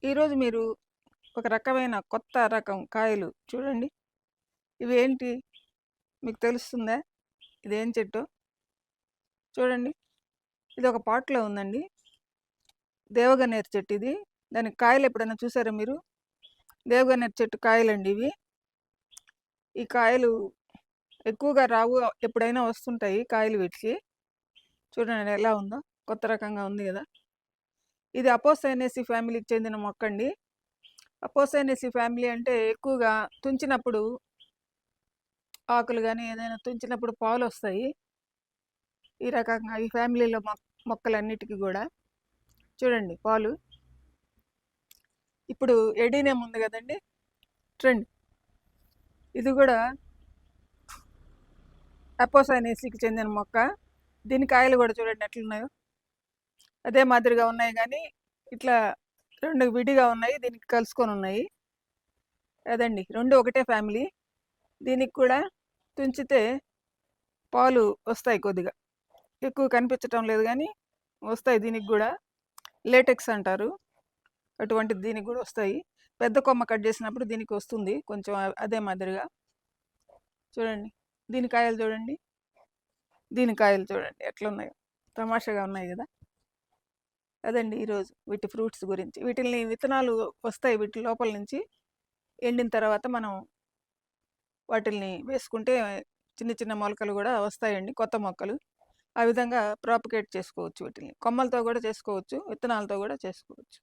ఈరోజు మీరు ఒక రకమైన కొత్త రకం కాయలు చూడండి. ఇవేంటి మీకు తెలుస్తుందా? ఇదేం చెట్టో? చూడండి. ఇది ఒక పాట్‌లో ఉందండి. దేవగన్నేరు చెట్టు ఇది. దానికి కాయలు ఎప్పుడైనా చూసారా మీరు? దేవగన్నేరు చెట్టు కాయలండి ఇవి. ఈ కాయలు ఎక్కువగా రావు. ఎప్పుడైనా వస్తుంటాయి కాయలు వీటికి. చూడండి ఎలా ఉందో. కొత్త రకంగా ఉంది గదా! ఇది అపోసైనేసి ఫ్యామిలీకి చెందిన మొక్కండి. అపోసైనేసి ఫ్యామిలీ అంటే ఎక్కువగా తుంచినప్పుడు ఆకులు గానీ, ఏదైనా తుంచినప్పుడు పాలొస్తాయి. ఈ రకంగా ఈ ఫ్యామిలీలో మొక్కలన్నిటికి గూడా. చూడండి పాలు. ఇప్పుడు ఎడీనియం ఉంది గదండీ! ట్రెండ్. ఇది గూడా అపోసైనేసికి చెందిన మొక్క. దీని కాయలు గూడా చూడండి ఎట్లున్నాయో. అదే మాదిరిగా ఉన్నాయి గానీ, ఇట్లా 2 విడిగా ఉన్నాయి. దీనికి కలుసుకొనున్నాయి. అదండి. 2 ఒకటే ఫ్యామిలీ. దీనికి కూడా తుంచితే పాలు వస్తాయి కొద్దిగా. ఎక్కువ కనిపించటం లేదు గానీ, వస్తాయి దీనికి గూడా. లేటెక్స్ అంటారు. అటువంటిది దీనికి గూడా వస్తాయి. పెద్ద కొమ్మ కట్ చేసినప్పుడు దీనికి వస్తుంది. కొంచెం అదే మాదిరిగా. చూడండి. దీని కాయలు చూడండి. దీని కాయలు చూడండి ఎట్లున్నాయో. తమాషాగా ఉన్నాయి గదా! అదండి ఈరోజు వీటి ఫ్రూట్స్ గురించి. వీటిల్ని విత్తనాలు వస్తాయి వీటి లోపల నుంచి. ఎండిన తర్వాత మనం వాటిల్ని వేసుకుంటే చిన్న చిన్న మొలకలు గూడా వస్తాయండి. కొత్త మొక్కలు. ఆ విధంగా ప్రాపగేట్ చేసుకోవచ్చు వీటిల్ని. కొమ్మలతో గూడా చేసుకోవచ్చు. విత్తనాలతో గూడా చేసుకోవచ్చు.